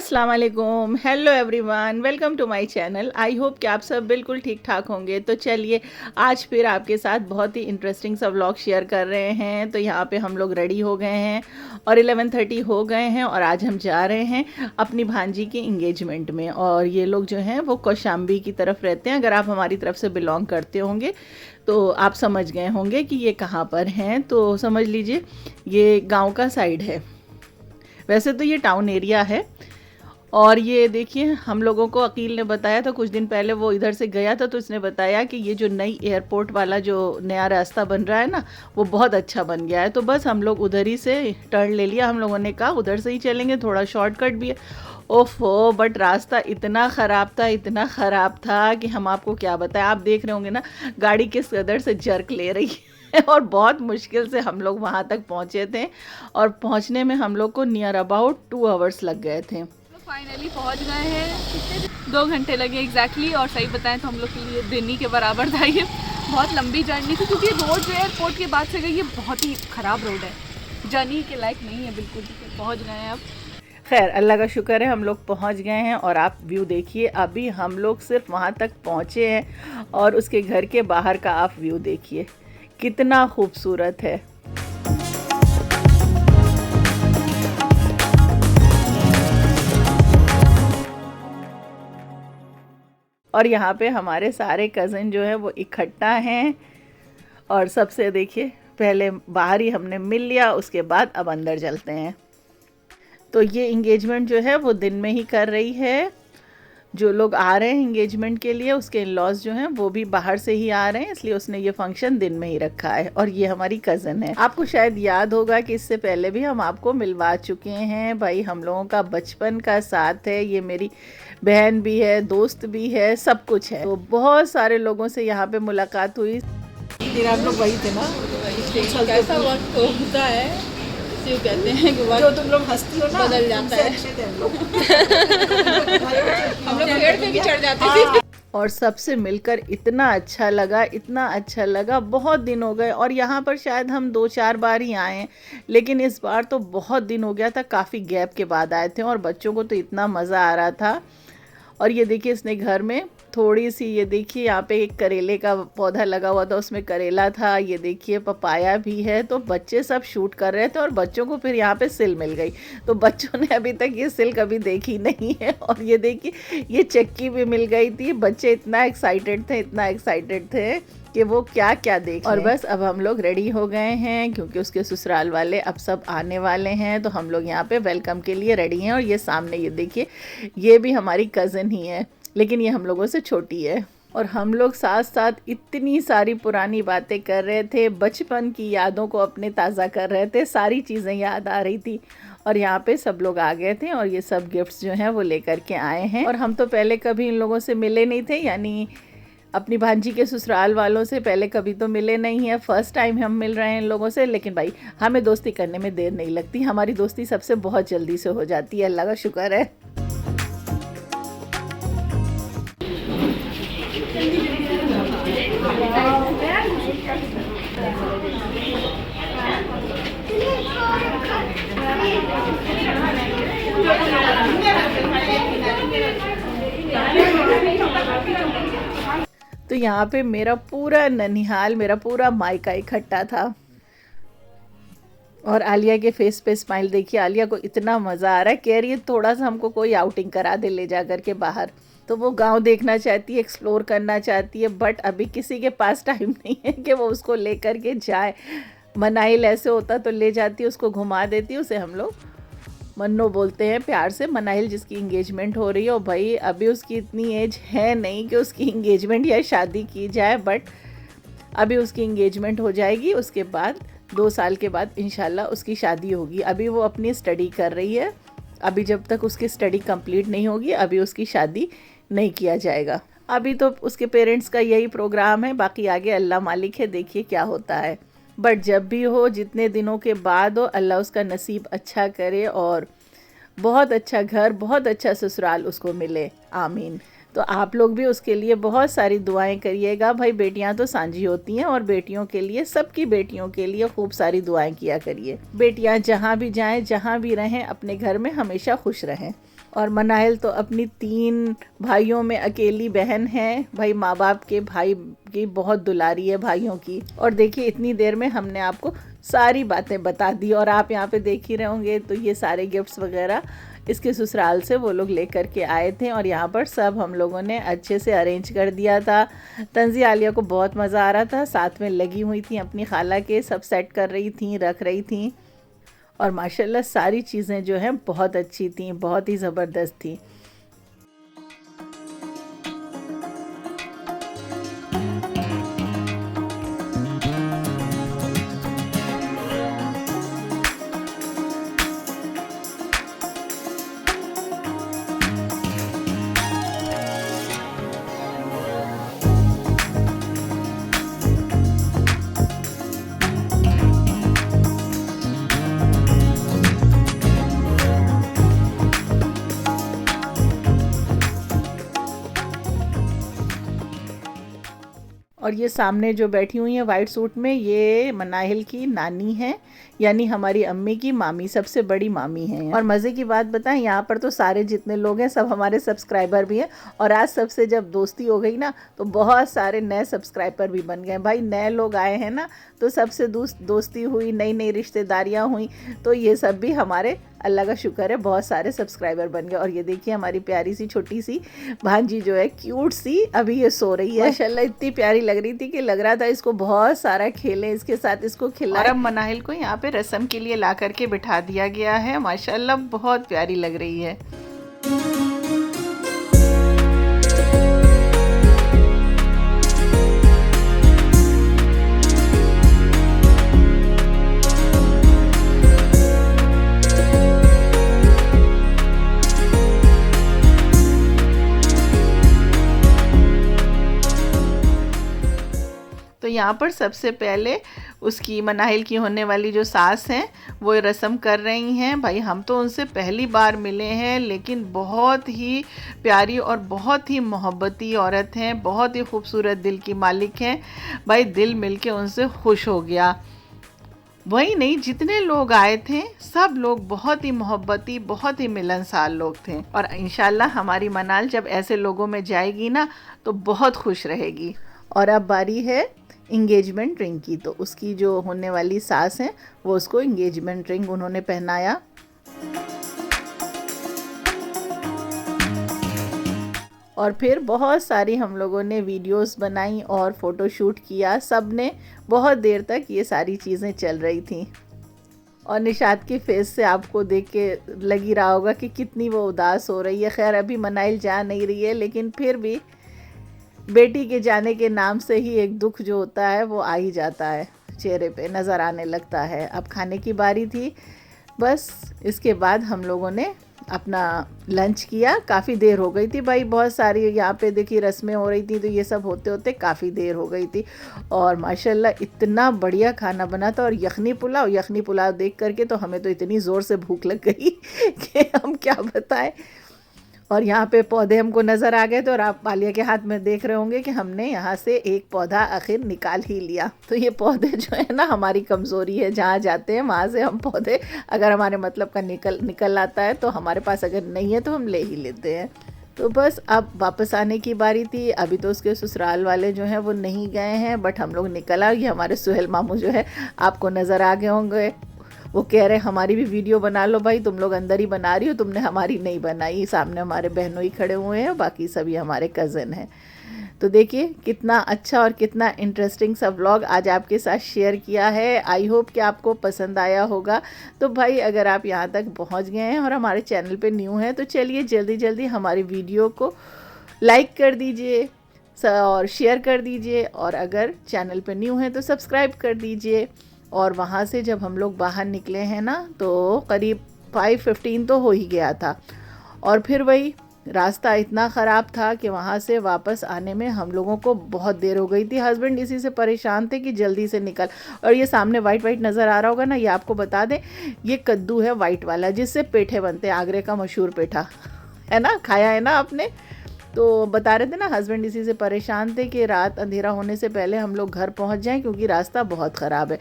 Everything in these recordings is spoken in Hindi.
अस्सलाम वालेकुम, hello everyone, welcome to my channel. I hope कि आप सब बिल्कुल ठीक ठाक होंगे। तो चलिए आज फिर आपके साथ बहुत ही इंटरेस्टिंग सा व्लॉग शेयर कर रहे हैं। तो यहाँ पे हम लोग रेडी हो गए हैं और 11:30 हो गए हैं और आज हम जा रहे हैं अपनी भांजी की इंगेजमेंट में। और ये लोग जो हैं वो कौशाम्बी की तरफ रहते हैं। अगर आप हमारी तरफ से बिलोंग करते होंगे तो आप समझ गए होंगे कि ये कहाँ पर हैं। तो समझ लीजिए ये गाँव का साइड है, वैसे तो ये टाउन एरिया है। और ये देखिए हम लोगों को अकील ने बताया था, कुछ दिन पहले वो इधर से गया था तो उसने बताया कि ये जो नई एयरपोर्ट वाला जो नया रास्ता बन रहा है ना, वो बहुत अच्छा बन गया है। तो बस हम लोग उधर ही से टर्न ले लिया। हम लोगों ने कहा उधर से ही चलेंगे, थोड़ा शॉर्टकट भी है। ओफो, बट रास्ता इतना ख़राब था, इतना ख़राब था कि हम आपको क्या बताएं। आप देख रहे होंगे ना गाड़ी किस कदर से जर्क ले रही है और बहुत मुश्किल से हम लोग वहाँ तक पहुँचे थे। और पहुँचने में हम लोग को नियर अबाउट 2 आवर्स लग गए थे। फाइनली पहुंच गए हैं। कितने 2 घंटे लगे एग्जैक्टली। और सही बताएं तो हम लोग के लिए दिन ही के बराबर था। ये बहुत लंबी जर्नी थी क्योंकि रोड जो एयरपोर्ट के बाद से गई ये बहुत ही ख़राब रोड है, जर्नी के लायक नहीं है बिल्कुल। पहुंच गए हैं अब। खैर अल्लाह का शुक्र है हम लोग पहुंच गए हैं। और आप व्यू देखिए, अभी हम लोग सिर्फ वहां तक पहुंचे हैं और उसके घर के बाहर का आप व्यू देखिए कितना खूबसूरत है। और यहाँ पे हमारे सारे कज़न जो है वो इकट्ठा हैं। और सबसे देखिए पहले बाहर ही हमने मिल लिया, उसके बाद अब अंदर चलते हैं। तो ये इंगेजमेंट जो है वो दिन में ही कर रही है। जो लोग आ रहे हैं इंगेजमेंट के लिए उसके इन-लॉज जो हैं वो भी बाहर से ही आ रहे हैं, इसलिए उसने ये फंक्शन दिन में ही रखा है। और ये हमारी कज़न है। आपको शायद याद होगा कि इससे पहले भी हम आपको मिलवा चुके हैं। भाई हम लोगों का बचपन का साथ है, ये मेरी बहन भी है, दोस्त भी है, सब कुछ है। तो बहुत सारे लोगों से यहाँ पे मुलाकात हुई। फिर आप लोग वही थे ना, कैसा वक्त होता है इसे कहते हैं कि जो तुम लोग हंसती हो ना, बदल जाता है। अच्छे थे हम लोग। हम लोग पेड़ पे भी चढ़ जाते थे। और सबसे मिलकर इतना अच्छा लगा, इतना अच्छा लगा। बहुत दिन हो गए और यहाँ पर शायद हम 2-4 बार ही आए हैं, लेकिन इस बार तो बहुत दिन हो गया था, काफ़ी गैप के बाद आए थे। और बच्चों को तो इतना मज़ा आ रहा था। और ये देखिए इसने घर में थोड़ी सी, ये देखिए यहाँ पे एक करेले का पौधा लगा हुआ था, उसमें करेला था। ये देखिए पपाया भी है। तो बच्चे सब शूट कर रहे थे और बच्चों को फिर यहाँ पे सिल मिल गई। तो बच्चों ने अभी तक ये सिल कभी देखी नहीं है। और ये देखिए ये चक्की भी मिल गई थी। बच्चे इतना एक्साइटेड थे, इतना एक्साइटेड थे कि वो क्या क्या देख। और बस अब हम लोग रेडी हो गए हैं क्योंकि उसके ससुराल वाले अब सब आने वाले हैं। तो हम लोग यहाँ पे वेलकम के लिए रेडी हैं। और ये सामने ये देखिए ये भी हमारी कज़न ही है, लेकिन ये हम लोगों से छोटी है। और हम लोग साथ साथ इतनी सारी पुरानी बातें कर रहे थे, बचपन की यादों को अपने ताज़ा कर रहे थे, सारी चीज़ें याद आ रही थी। और यहाँ पे सब लोग आ गए थे और ये सब गिफ्ट्स जो हैं वो लेकर के आए हैं। और हम तो पहले कभी इन लोगों से मिले नहीं थे, यानी अपनी भांजी के ससुराल वालों से पहले कभी तो मिले नहीं है। फर्स्ट टाइम हम मिल रहे हैं इन लोगों से। लेकिन भाई हमें दोस्ती करने में देर नहीं लगती, हमारी दोस्ती सबसे बहुत जल्दी से हो जाती है, अल्लाह का शुक्र है। तो यहाँ पे मेरा पूरा ननिहाल, मेरा पूरा मायका इकट्ठा था। और आलिया के फेस पे स्माइल देखिए, आलिया को इतना मज़ा आ रहा है, कह रही है थोड़ा सा हमको कोई आउटिंग करा दे ले जा कर के बाहर। तो वो गांव देखना चाहती है, एक्सप्लोर करना चाहती है, बट अभी किसी के पास टाइम नहीं है कि वो उसको ले कर के जाए। मनाइल ऐसे होता तो ले जाती, उसको घुमा देती। उसे हम लोग मन्नो बोलते हैं प्यार से, मनाइल जिसकी इंगेजमेंट हो रही है। और भाई अभी उसकी इतनी एज है नहीं कि उसकी इंगेजमेंट या शादी की जाए, बट अभी उसकी इंगेजमेंट हो जाएगी, उसके बाद 2 साल के बाद इंशाल्लाह उसकी शादी होगी। अभी वो अपनी स्टडी कर रही है, अभी जब तक उसकी स्टडी कंप्लीट नहीं होगी अभी उसकी शादी नहीं किया जाएगा। अभी तो उसके पेरेंट्स का यही प्रोग्राम है, बाकी आगे अल्लाह मालिक है, देखिए क्या होता है। बट जब भी हो, जितने दिनों के बाद हो, अल्लाह उसका नसीब अच्छा करे और बहुत अच्छा घर, बहुत अच्छा ससुराल उसको मिले, आमीन। तो आप लोग भी उसके लिए बहुत सारी दुआएं करिएगा। भाई बेटियां तो सांझी होती हैं और बेटियों के लिए, सबकी बेटियों के लिए खूब सारी दुआएं किया करिए। बेटियां जहां भी जाएं, जहां भी रहें, अपने घर में हमेशा खुश रहें। और मनाइल तो अपनी 3 भाइयों में अकेली बहन है। भाई माँ बाप के भाई की बहुत दुलारी है भाइयों की। और देखिए इतनी देर में हमने आपको सारी बातें बता दी और आप यहाँ पे देख ही रहे होंगे। तो ये सारे गिफ्ट्स वगैरह इसके ससुराल से वो लोग लेकर के आए थे और यहाँ पर सब हम लोगों ने अच्छे से अरेंज कर दिया था। तंजी आलिया को बहुत मज़ा आ रहा था, साथ में लगी हुई थी अपनी खाला के, सब सेट कर रही थी, रख रही थी। और माशाल्लाह सारी चीज़ें जो हैं बहुत अच्छी थी, बहुत ही ज़बरदस्त थी। और ये सामने जो बैठी हुई है वाइट सूट में, ये मनाहिल की नानी है, यानी हमारी अम्मी की मामी, सबसे बड़ी मामी है। और मज़े की बात बताएं, यहाँ पर तो सारे जितने लोग हैं सब हमारे सब्सक्राइबर भी हैं। और आज सबसे जब दोस्ती हो गई ना तो बहुत सारे नए सब्सक्राइबर भी बन गए। भाई नए लोग आए हैं ना तो सबसे दोस्ती हुई, नई नई रिश्तेदारियाँ हुई। तो ये सब भी हमारे अल्लाह का शुक्र है, बहुत सारे सब्सक्राइबर बन गए। और ये देखिए हमारी प्यारी सी छोटी सी भांजी जो है, क्यूट सी, अभी ये सो रही है। माशाल्लाह इतनी प्यारी लग रही थी कि लग रहा था इसको बहुत सारा खेलें, इसके साथ इसको खिलाएं। और अब मनाहिल को यहाँ पे रस्म के लिए ला करके बिठा दिया गया है। माशाल्लाह बहुत प्यारी लग रही है। तो यहाँ पर सबसे पहले उसकी मनाहिल की होने वाली जो सास हैं वो रस्म कर रही हैं। भाई हम तो उनसे पहली बार मिले हैं, लेकिन बहुत ही प्यारी और बहुत ही मोहब्बती औरत हैं, बहुत ही खूबसूरत दिल की मालिक हैं। भाई दिल मिलके उनसे खुश हो गया। वही नहीं, जितने लोग आए थे सब लोग बहुत ही मोहब्बती, बहुत ही मिलनसार लोग थे। और इंशाल्लाह हमारी मनाल जब ऐसे लोगों में जाएगी ना तो बहुत खुश रहेगी। और अब बारी है इंगेजमेंट रिंग की। तो उसकी जो होने वाली सास हैं वो उसको इंगेजमेंट रिंग उन्होंने पहनाया। और फिर बहुत सारी हम लोगों ने वीडियोस बनाई और फ़ोटो शूट किया। सब ने बहुत देर तक ये सारी चीज़ें चल रही थी। और निशात की फेस से आपको देख के लग ही रहा होगा कि कितनी वो उदास हो रही है। खैर अभी मनाइल जा नहीं रही है, लेकिन फिर भी बेटी के जाने के नाम से ही एक दुख जो होता है वो आ ही जाता है, चेहरे पे नज़र आने लगता है। अब खाने की बारी थी। बस इसके बाद हम लोगों ने अपना लंच किया। काफ़ी देर हो गई थी भाई, बहुत सारी यहाँ पे देखिए रस्में हो रही थी, तो ये सब होते होते काफ़ी देर हो गई थी। और माशाल्लाह इतना बढ़िया खाना बना था। और यखनी पुलाव देख करके तो हमें तो इतनी ज़ोर से भूख लग गई कि हम क्या बताएं। और यहाँ पे पौधे हमको नज़र आ गए थे और आप आलिया के हाथ में देख रहे होंगे कि हमने यहाँ से एक पौधा आखिर निकाल ही लिया। तो ये पौधे जो है ना हमारी कमज़ोरी है, जहाँ जाते हैं वहाँ से हम पौधे अगर हमारे मतलब का निकल आता है तो हमारे पास, अगर नहीं है तो हम ले ही लेते हैं। तो बस अब वापस आने की बारी थी। अभी तो उसके ससुराल वाले जो हैं वो नहीं गए हैं, बट हम लोग निकल आए। ये हमारे सुहेल मामू जो है आपको नज़र आ गए होंगे, वो कह रहे हमारी भी वीडियो बना लो भाई, तुम लोग अंदर ही बना रही हो, तुमने हमारी नहीं बनाई। सामने हमारे बहनों ही खड़े हुए हैं, बाकी सभी हमारे कज़न हैं। तो देखिए कितना अच्छा और कितना इंटरेस्टिंग सा व्लॉग आज आपके साथ शेयर किया है। आई होप कि आपको पसंद आया होगा। तो भाई अगर आप यहाँ तक पहुँच गए हैं और हमारे चैनल पे न्यू हैं तो चलिए जल्दी जल्दी हमारी वीडियो को लाइक कर दीजिए और शेयर कर दीजिए। और अगर चैनल पे न्यू हैं तो सब्सक्राइब कर दीजिए। और वहाँ से जब हम लोग बाहर निकले हैं ना तो करीब 5:15 तो हो ही गया था। और फिर वही रास्ता इतना ख़राब था कि वहाँ से वापस आने में हम लोगों को बहुत देर हो गई थी। हस्बैंड इसी से परेशान थे कि जल्दी से निकल। और ये सामने वाइट नज़र आ रहा होगा ना, ये आपको बता दें ये कद्दू है वाइट वाला, जिससे पेठे बनते हैं। आगरे का मशहूर पेठा है ना, खाया है ना आपने। तो बता रहे थे ना हस्बैंड इसी से परेशान थे कि रात अंधेरा होने से पहले हम लोग घर पहुंच जाएं क्योंकि रास्ता बहुत ख़राब है।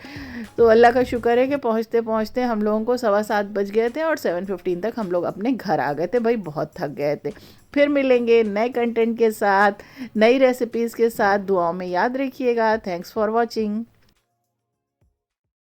तो अल्लाह का शुक्र है कि पहुंचते पहुंचते हम लोगों को 7:15 बज गए थे और 7:15 तक हम लोग अपने घर आ गए थे। भाई बहुत थक गए थे। फिर मिलेंगे नए कंटेंट के साथ, नई रेसिपीज़ के साथ। दुआओं में याद रखिएगा। Thanks for watching.